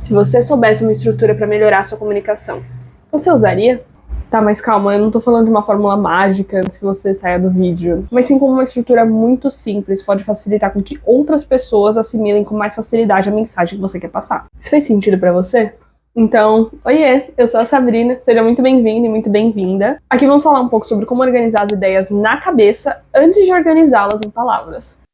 Se você soubesse uma estrutura para melhorar a sua comunicação, você usaria? Tá, mas calma, eu não tô falando de uma fórmula mágica antes que você saia do vídeo, mas sim como uma estrutura muito simples pode facilitar com que outras pessoas assimilem com mais facilidade a mensagem que você quer passar. Isso fez sentido pra você? Então, oiê, eu sou a Sabrina, seja muito bem-vindo e muito bem-vinda. Aqui vamos falar um pouco sobre como organizar as ideias na cabeça antes de organizá-las em palavras.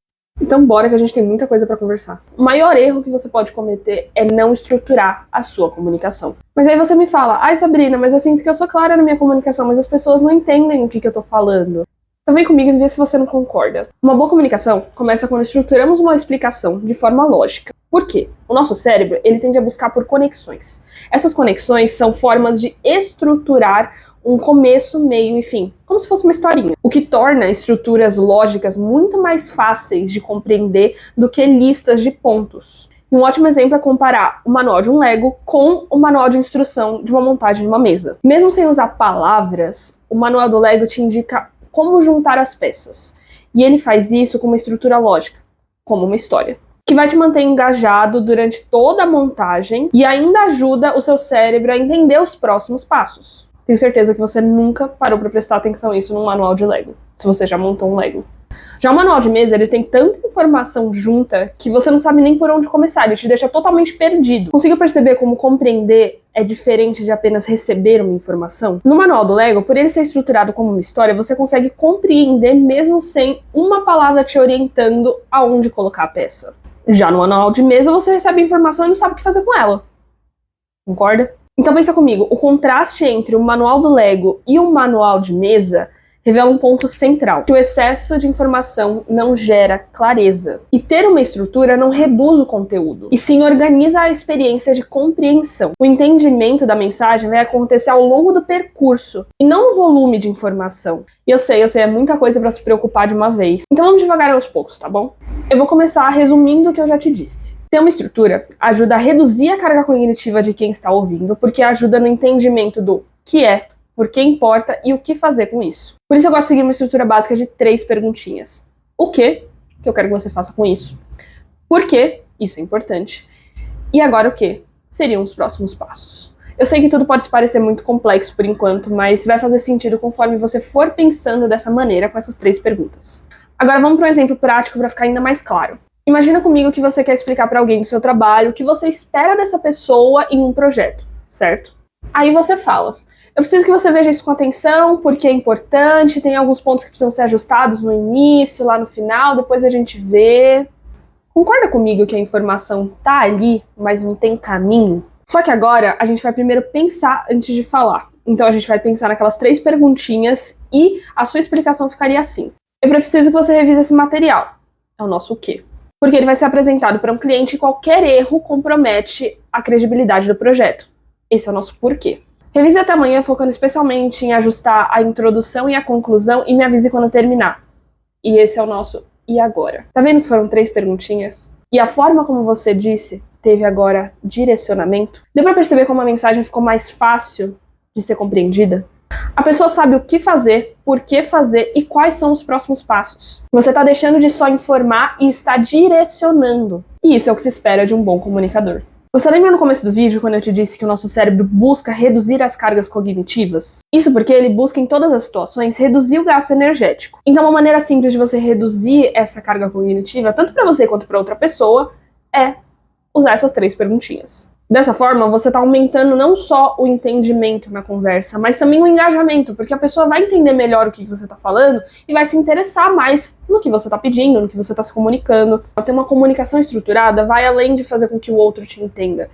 Então bora que a gente tem muita coisa pra conversar. O maior erro que você pode cometer é não estruturar a sua comunicação. Mas aí você me fala, ai Sabrina, mas eu sinto que eu sou clara na minha comunicação, mas as pessoas não entendem o que eu tô falando. Então vem comigo e vê se você não concorda. Uma boa comunicação começa quando estruturamos uma explicação de forma lógica. Por quê? O nosso cérebro, ele tende a buscar por conexões. Essas conexões são formas de estruturar um começo, meio e fim, como se fosse uma historinha, o que torna estruturas lógicas muito mais fáceis de compreender do que listas de pontos. E um ótimo exemplo é comparar o manual de um Lego com o manual de instrução de uma montagem de uma mesa. Mesmo sem usar palavras, o manual do Lego te indica como juntar as peças. E ele faz isso com uma estrutura lógica, como uma história, que vai te manter engajado durante toda a montagem e ainda ajuda o seu cérebro a entender os próximos passos. Tenho certeza que você nunca parou para prestar atenção nisso num manual de Lego, se você já montou um Lego. Já o manual de mesa, ele tem tanta informação junta que você não sabe nem por onde começar, ele te deixa totalmente perdido. Conseguiu perceber como compreender é diferente de apenas receber uma informação? No manual do Lego, por ele ser estruturado como uma história, você consegue compreender mesmo sem uma palavra te orientando aonde colocar a peça. Já no manual de mesa, você recebe a informação e não sabe o que fazer com ela. Concorda? Então pensa comigo, o contraste entre o manual do Lego e o manual de mesa revela um ponto central, que o excesso de informação não gera clareza. E ter uma estrutura não reduz o conteúdo, e sim organiza a experiência de compreensão. O entendimento da mensagem vai acontecer ao longo do percurso, e não o volume de informação. E eu sei, é muita coisa para se preocupar de uma vez. Então vamos devagar aos poucos, tá bom? Eu vou começar resumindo o que eu já te disse. Ter uma estrutura ajuda a reduzir a carga cognitiva de quem está ouvindo, porque ajuda no entendimento do que é, por que importa e o que fazer com isso. Por isso eu gosto de seguir uma estrutura básica de 3 perguntinhas. O que eu quero que você faça com isso? Por que isso é importante? E agora o que seriam os próximos passos? Eu sei que tudo pode parecer muito complexo por enquanto, mas vai fazer sentido conforme você for pensando dessa maneira com essas 3 perguntas. Agora vamos para um exemplo prático para ficar ainda mais claro. Imagina comigo que você quer explicar para alguém do seu trabalho o que você espera dessa pessoa em um projeto, certo? Aí você fala, eu preciso que você veja isso com atenção, porque é importante, tem alguns pontos que precisam ser ajustados no início, lá no final, depois a gente vê. Concorda comigo que a informação tá ali, mas não tem caminho? Só que agora a gente vai primeiro pensar antes de falar. Então a gente vai pensar naquelas 3 perguntinhas e a sua explicação ficaria assim. Eu preciso que você revise esse material. É o nosso o quê? Porque ele vai ser apresentado para um cliente e qualquer erro compromete a credibilidade do projeto. Esse é o nosso porquê. Revise até amanhã focando especialmente em ajustar a introdução e a conclusão e me avise quando terminar. E esse é o nosso e agora. Tá vendo que foram 3 perguntinhas? E a forma como você disse teve agora direcionamento? Deu pra perceber como a mensagem ficou mais fácil de ser compreendida? A pessoa sabe o que fazer, por que fazer e quais são os próximos passos. Você está deixando de só informar e está direcionando. E isso é o que se espera de um bom comunicador. Você lembra no começo do vídeo quando eu te disse que o nosso cérebro busca reduzir as cargas cognitivas? Isso porque ele busca em todas as situações reduzir o gasto energético. Então uma maneira simples de você reduzir essa carga cognitiva, tanto para você quanto para outra pessoa, é usar essas 3 perguntinhas. Dessa forma, você está aumentando não só o entendimento na conversa, mas também o engajamento, porque a pessoa vai entender melhor o que você está falando e vai se interessar mais no que você está pedindo, no que você está se comunicando. Ter uma comunicação estruturada vai além de fazer com que o outro te entenda.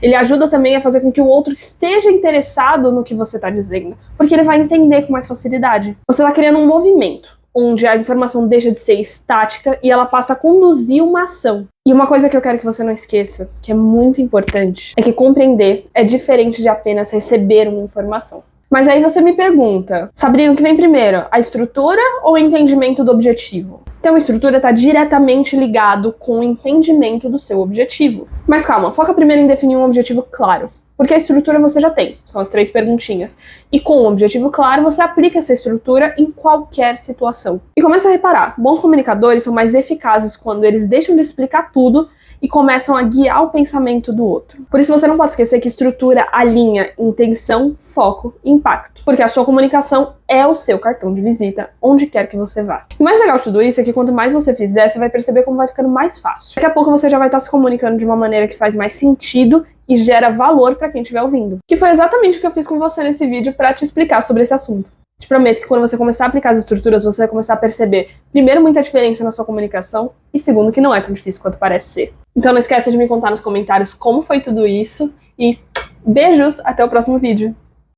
Ele ajuda também a fazer com que o outro esteja interessado no que você está dizendo, porque ele vai entender com mais facilidade. Você está criando um movimento, onde a informação deixa de ser estática e ela passa a conduzir uma ação. E uma coisa que eu quero que você não esqueça, que é muito importante, é que compreender é diferente de apenas receber uma informação. Mas aí você me pergunta, Sabrina, o que vem primeiro? A estrutura ou o entendimento do objetivo? Então a estrutura está diretamente ligado com o entendimento do seu objetivo. Mas calma, foca primeiro em definir um objetivo claro. Porque a estrutura você já tem, são as 3 perguntinhas. E com um objetivo claro, você aplica essa estrutura em qualquer situação. E começa a reparar, bons comunicadores são mais eficazes quando eles deixam de explicar tudo e começam a guiar o pensamento do outro. Por isso você não pode esquecer que estrutura alinha intenção, foco e impacto, porque a sua comunicação é o seu cartão de visita, onde quer que você vá. E o mais legal de tudo isso é que quanto mais você fizer, você vai perceber como vai ficando mais fácil. Daqui a pouco você já vai estar se comunicando de uma maneira que faz mais sentido e gera valor para quem estiver ouvindo. Que foi exatamente o que eu fiz com você nesse vídeo para te explicar sobre esse assunto. Te prometo que quando você começar a aplicar as estruturas, você vai começar a perceber, primeiro, muita diferença na sua comunicação e, segundo, que não é tão difícil quanto parece ser. Então não esqueça de me contar nos comentários como foi tudo isso e beijos, até o próximo vídeo.